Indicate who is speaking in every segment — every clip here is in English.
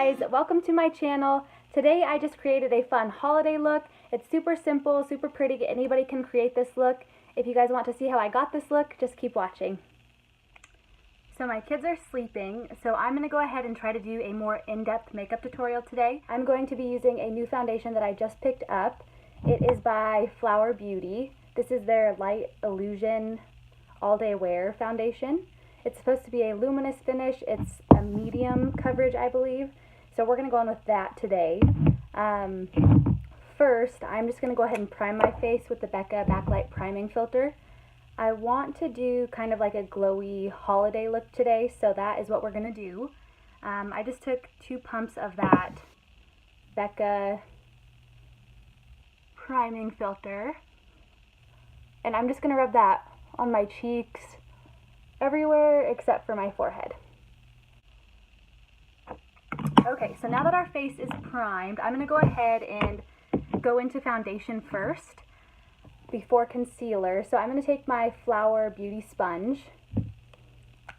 Speaker 1: guys, welcome to my channel. Today I just created a fun holiday look. It's super simple, super pretty. Anybody can create this look. If you guys want to see how I got this look, just keep watching. So my kids are sleeping, so I'm going to go ahead and try to do a more in-depth makeup tutorial today. I'm going to be using a new foundation that I just picked up. It is by Flower Beauty. This is their Light Illusion All Day Wear foundation. It's supposed to be a luminous finish. It's a medium coverage, I believe. So we're going to go on with that today. First, I'm just going to go ahead and prime my face with the Becca Backlight Priming Filter. I want to do kind of like a glowy holiday look today, so that is what we're going to do. I just took 2 pumps of that Becca Priming Filter, and I'm just going to rub that on my cheeks, everywhere except for my forehead. Okay, so now that our face is primed, I'm going to go ahead and go into foundation first before concealer. So I'm going to take my Flower Beauty sponge.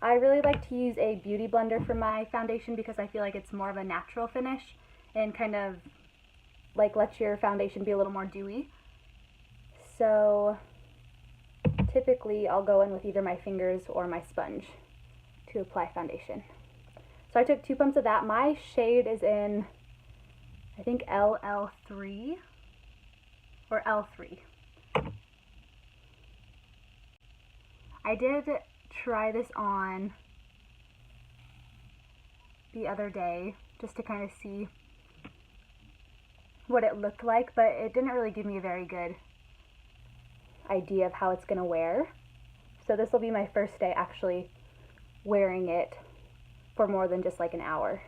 Speaker 1: I really like to use a beauty blender for my foundation because I feel like it's more of a natural finish and kind of like lets your foundation be a little more dewy. So typically I'll go in with either my fingers or my sponge to apply foundation. So I took 2 pumps of that. My shade is in, I think, LL3 or L3. I did try this on the other day just to kind of see what it looked like, but it didn't really give me a very good idea of how it's going to wear. So this will be my first day actually wearing it for more than just like an hour.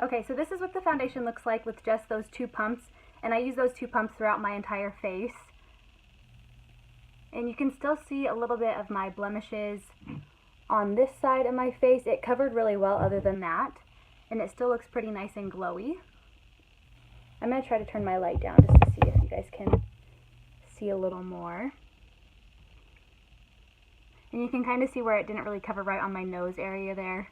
Speaker 1: Okay, so this is what the foundation looks like with just those 2 pumps, and I use those 2 pumps throughout my entire face. And you can still see a little bit of my blemishes on this side of my face. It covered really well other than that, and it still looks pretty nice and glowy. I'm going to try to turn my light down just to see if you guys can see a little more. And you can kind of see where it didn't really cover right on my nose area there.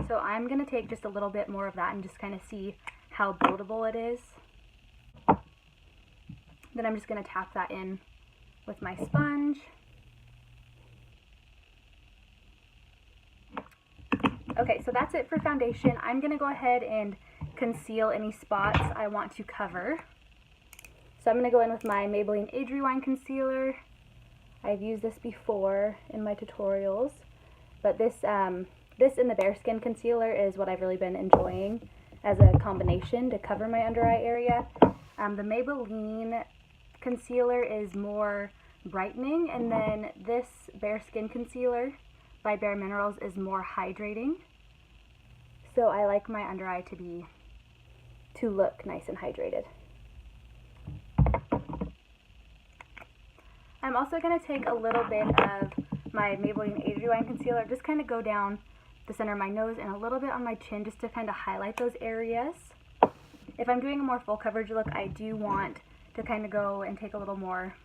Speaker 1: So I'm going to take just a little bit more of that and just kind of see how buildable it is. Then I'm just going to tap that in with my sponge. Okay, so that's it for foundation. I'm going to go ahead and conceal any spots I want to cover. So I'm going to go in with my Maybelline Age Rewind Concealer. I've used this before in my tutorials, but this and the Bearskin Concealer is what I've really been enjoying as a combination to cover my under eye area. The Maybelline Concealer is more brightening, and then this Bearskin Concealer by Bare Minerals is more hydrating. So I like my under eye to look nice and hydrated. I'm also going to take a little bit of my Maybelline Age Rewind Concealer, just kind of go down the center of my nose and a little bit on my chin just to kind of highlight those areas. If I'm doing a more full coverage look, I do want to kind of go and take a little more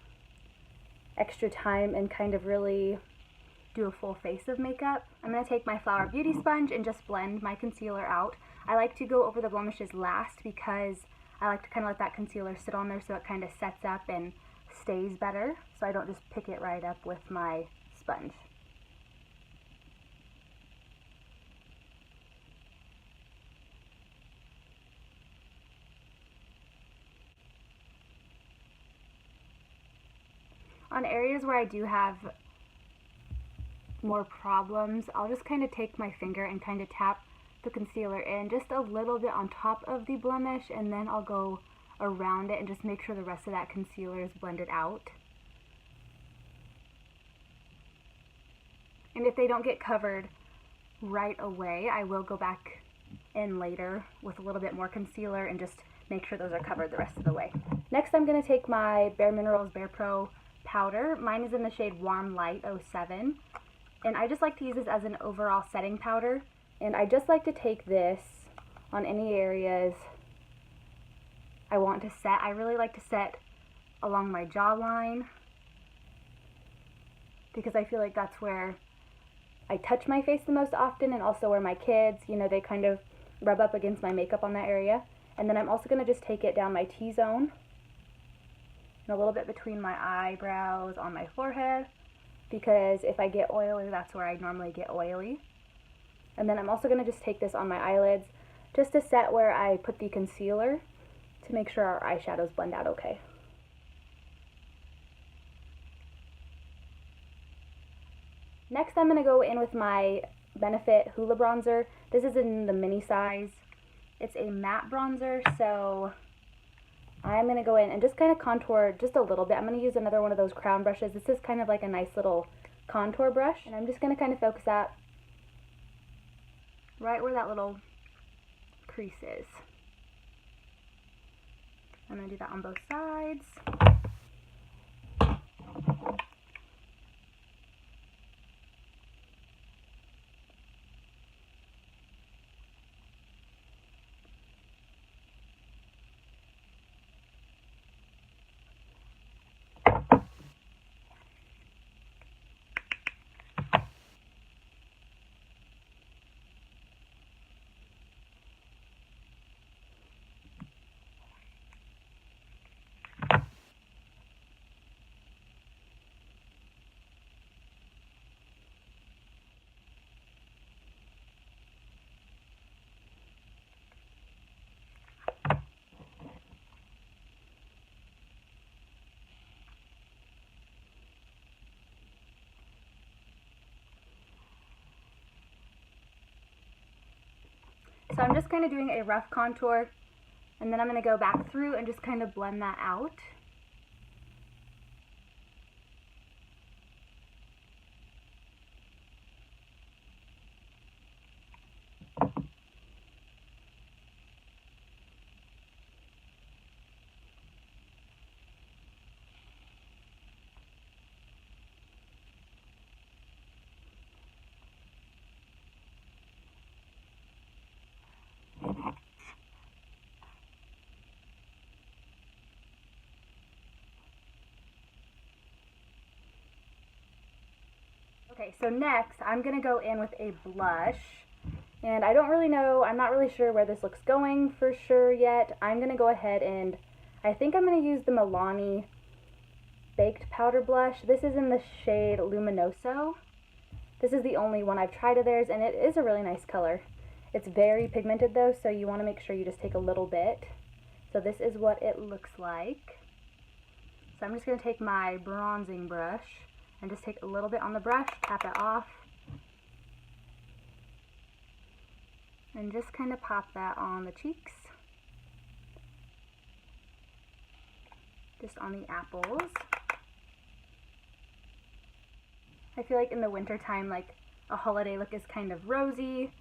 Speaker 1: extra time and kind of really do a full face of makeup. I'm going to take my Flower Beauty sponge and just blend my concealer out. I like to go over the blemishes last because I like to kind of let that concealer sit on there so it kind of sets up and stays better, so I don't just pick it right up with my sponge. On areas where I do have more problems, I'll just kind of take my finger and kind of tap the concealer in just a little bit on top of the blemish, and then I'll go around it and just make sure the rest of that concealer is blended out. And if they don't get covered right away, I will go back in later with a little bit more concealer and just make sure those are covered the rest of the way. Next, I'm going to take my Bare Minerals Bare Pro powder. Mine is in the shade Warm Light 07, and I just like to use this as an overall setting powder, and I just like to take this on any areas I want to set. I really like to set along my jawline, because I feel like that's where I touch my face the most often, and also where my kids, you know, they kind of rub up against my makeup on that area. And then I'm also going to just take it down my T-zone and a little bit between my eyebrows on my forehead, because if I get oily, that's where I normally get oily. And then I'm also going to just take this on my eyelids just to set where I put the concealer to make sure our eyeshadows blend out okay. Next, I'm going to go in with my Benefit Hoola bronzer. This is in the mini size. It's a matte bronzer, so I'm going to go in and just kind of contour just a little bit. I'm going to use another one of those crown brushes. This is kind of like a nice little contour brush, and I'm just going to kind of focus that right where that little crease is. I'm going to do that on both sides. So I'm just kind of doing a rough contour, and then I'm going to go back through and just kind of blend that out. Okay, so next I'm going to go in with a blush, and I don't really know, I'm not really sure where this looks going for sure yet. I'm going to go ahead and I think I'm going to use the Milani Baked Powder Blush. This is in the shade Luminoso. This is the only one I've tried of theirs, and it is a really nice color. It's very pigmented though, so you want to make sure you just take a little bit. So this is what it looks like. So I'm just going to take my bronzing brush and just take a little bit on the brush, tap it off, and just kind of pop that on the cheeks, just on the apples. I feel like in the winter time, like a holiday look is kind of rosy,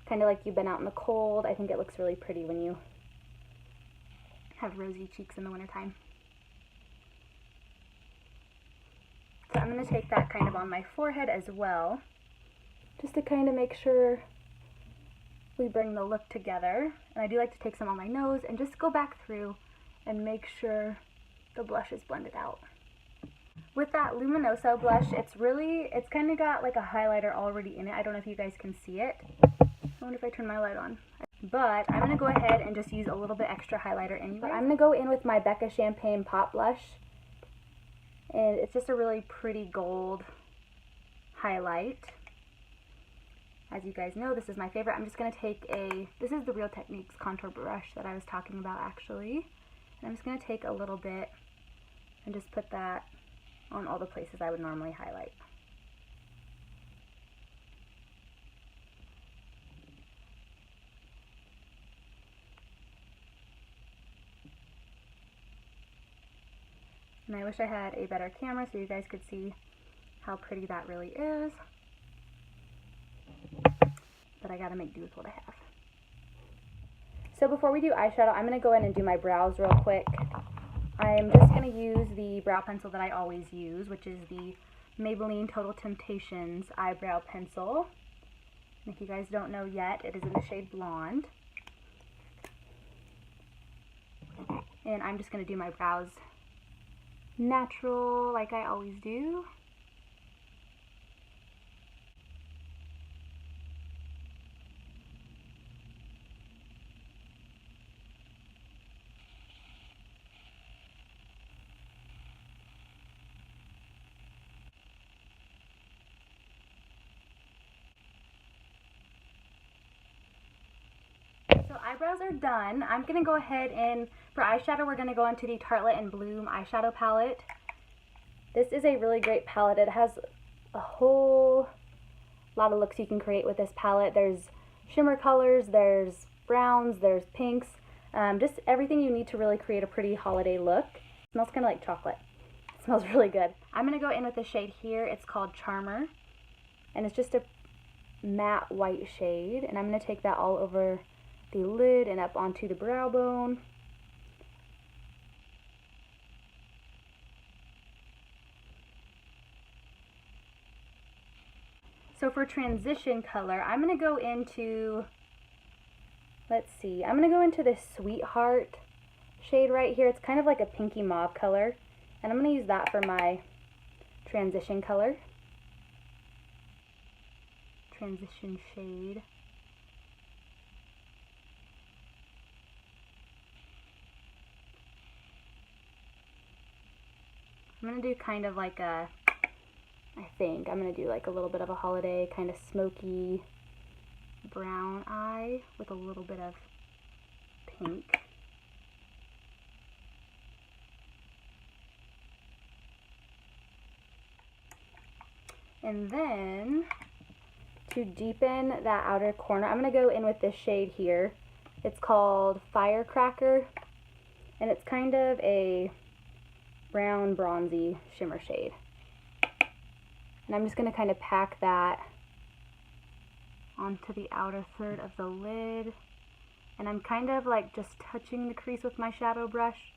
Speaker 1: kind of like you've been out in the cold. I think it looks really pretty when you have rosy cheeks in the wintertime. So I'm going to take that kind of on my forehead as well, just to kind of make sure we bring the look together. And I do like to take some on my nose and just go back through and make sure the blush is blended out. With that Luminoso blush, it's kind of got like a highlighter already in it. I don't know if you guys can see it. I wonder if I turn my light on. But I'm going to go ahead and just use a little bit extra highlighter anyway. I'm going to go in with my Becca Champagne Pop Blush. And it's just a really pretty gold highlight. As you guys know, this is my favorite. I'm just going to take this is the Real Techniques contour brush that I was talking about actually. And I'm just going to take a little bit and just put that on all the places I would normally highlight. And I wish I had a better camera so you guys could see how pretty that really is. But I gotta make do with what I have. So before we do eyeshadow, I'm gonna go in and do my brows real quick. I'm just gonna use the brow pencil that I always use, which is the Maybelline Total Temptations eyebrow pencil. And if you guys don't know yet, it is in the shade Blonde. And I'm just gonna do my brows natural like I always do. So eyebrows are done. I'm going to go ahead and for eyeshadow we're going to go into the Tarte and Bloom eyeshadow palette. This is a really great palette. It has a whole lot of looks you can create with this palette. There's shimmer colors, there's browns, there's pinks, just everything you need to really create a pretty holiday look. It smells kind of like chocolate. It smells really good. I'm going to go in with the shade here. It's called Charmer, and it's just a matte white shade, and I'm going to take that all over the lid and up onto the brow bone. So for transition color, I'm going to go into, let's see, I'm going to go into this Sweetheart shade right here. It's kind of like a pinky mauve color, and I'm going to use that for my transition color. Transition shade. I'm going to do kind of like a, I think I'm going to do like a little bit of a holiday kind of smoky brown eye with a little bit of pink. And then to deepen that outer corner, I'm going to go in with this shade here. It's called Firecracker, and it's kind of a brown bronzy shimmer shade. And I'm just going to kind of pack that onto the outer third of the lid. And I'm kind of like just touching the crease with my shadow brush.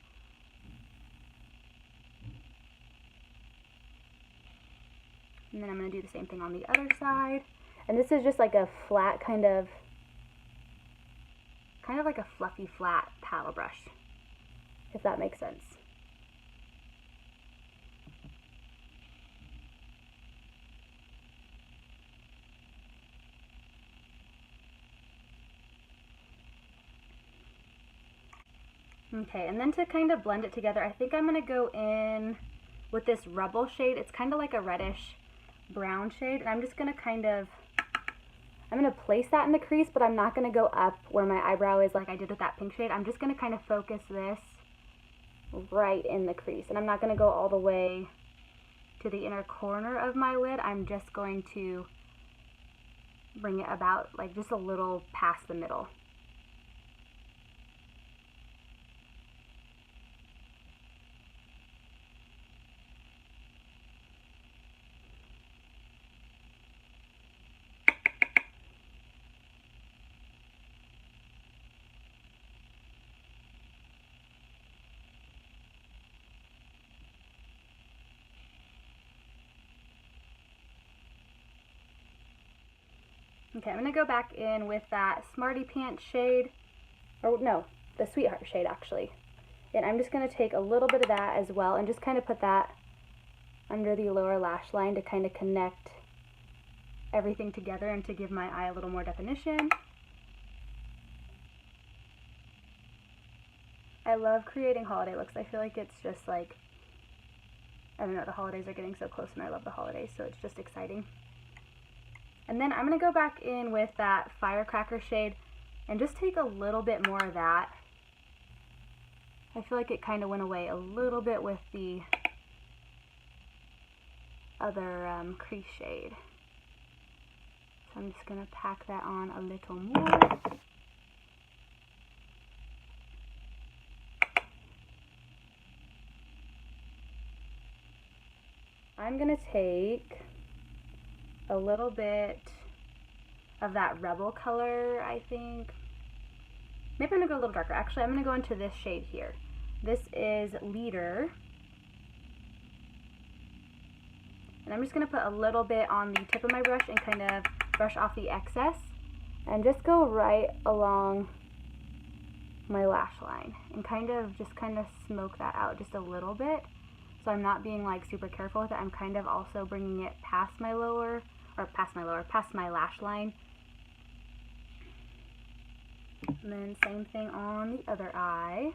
Speaker 1: And then I'm going to do the same thing on the other side. And this is just like a flat kind of like a fluffy flat paddle brush, if that makes sense. Okay, and then to kind of blend it together, I think I'm going to go in with this Rebel shade. It's kind of like a reddish brown shade, and I'm just going to I'm going to place that in the crease, but I'm not going to go up where my eyebrow is like I did with that pink shade. I'm just going to kind of focus this right in the crease, and I'm not going to go all the way to the inner corner of my lid. I'm just going to bring it about like just a little past the middle. Okay, I'm going to go back in with that Smarty Pants shade, or no, the Sweetheart shade actually. And I'm just going to take a little bit of that as well and just kind of put that under the lower lash line to kind of connect everything together and to give my eye a little more definition. I love creating holiday looks. I feel like it's just like, I don't know, the holidays are getting so close and I love the holidays, so it's just exciting. And then I'm going to go back in with that Firecracker shade and just take a little bit more of that. I feel like it kind of went away a little bit with the other crease shade. So I'm just going to pack that on a little more. I'm going to take a little bit of that Rebel color, I think. Maybe I'm going to go a little darker. Actually, I'm going to go into this shade here. This is Leader. And I'm just going to put a little bit on the tip of my brush and kind of brush off the excess. And just go right along my lash line. And kind of smoke that out just a little bit. so I'm not being like super careful with it. I'm kind of also bringing it past my lash line. And then same thing on the other eye.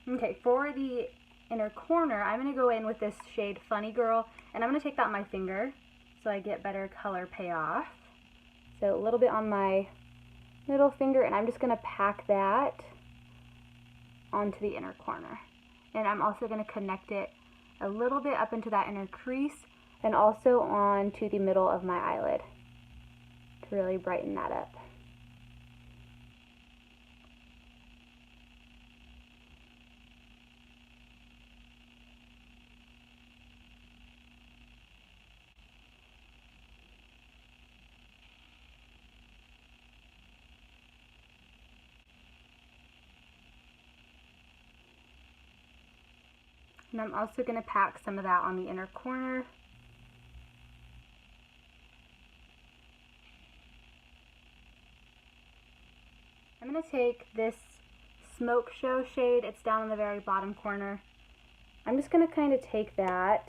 Speaker 1: Okay, for the inner corner, I'm going to go in with this shade Funny Girl, and I'm going to take that on my finger so I get better color payoff. So a little bit on my middle finger, and I'm just going to pack that onto the inner corner. And I'm also going to connect it a little bit up into that inner crease and also onto the middle of my eyelid to really brighten that up. And I'm also going to pack some of that on the inner corner. I'm going to take this Smoke Show shade, it's down in the very bottom corner. I'm just going to kind of take that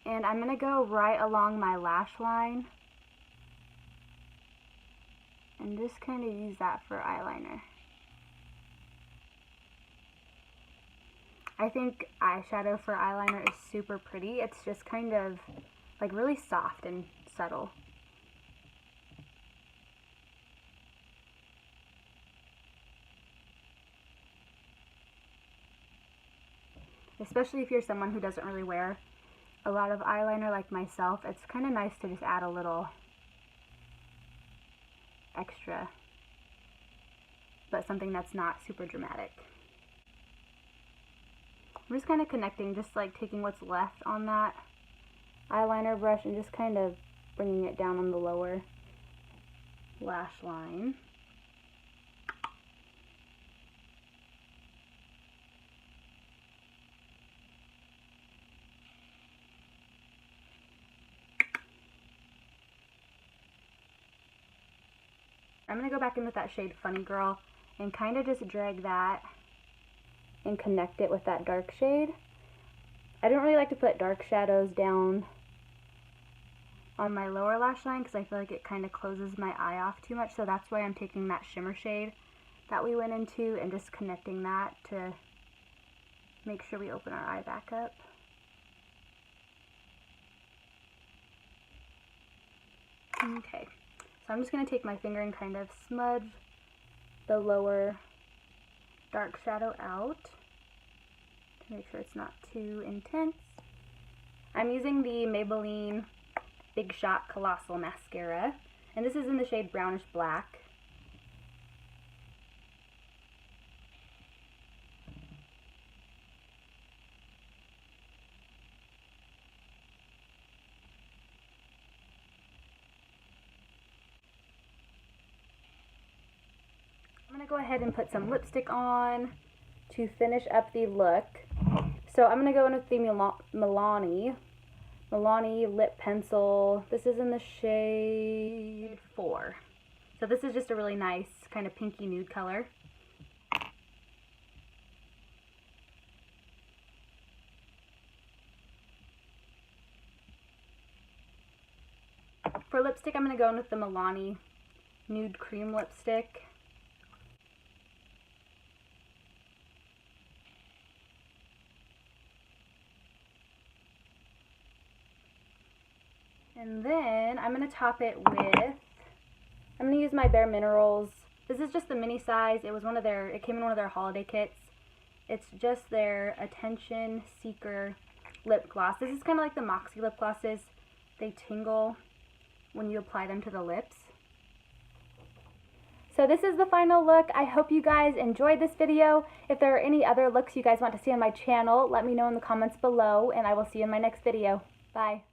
Speaker 1: and I'm going to go right along my lash line and just kind of use that for eyeliner. I think eyeshadow for eyeliner is super pretty. It's just kind of like really soft and subtle. Especially if you're someone who doesn't really wear a lot of eyeliner like myself, it's kind of nice to just add a little extra, but something that's not super dramatic. I'm just kind of connecting, just like taking what's left on that eyeliner brush and just kind of bringing it down on the lower lash line. I'm going to go back in with that shade Funny Girl and kind of just drag that and connect it with that dark shade. I don't really like to put dark shadows down on my lower lash line because I feel like it kind of closes my eye off too much, so that's why I'm taking that shimmer shade that we went into and just connecting that to make sure we open our eye back up. Okay, so I'm just going to take my finger and kind of smudge the lower dark shadow out to make sure it's not too intense. I'm using the Maybelline Big Shot Colossal Mascara, and this is in the shade Brownish Black. I'm going to go ahead and put some lipstick on to finish up the look. So I'm going to go in with the Milani lip pencil. This is in the shade 4. So this is just a really nice kind of pinky nude color. For lipstick, I'm going to go in with the Milani Nude Cream Lipstick. And then I'm going to top it with, I'm going to use my Bare Minerals. This is just the mini size. It came in one of their holiday kits. It's just their Attention Seeker lip gloss. This is kind of like the Moxie lip glosses. They tingle when you apply them to the lips. So this is the final look. I hope you guys enjoyed this video. If there are any other looks you guys want to see on my channel, let me know in the comments below, and I will see you in my next video. Bye.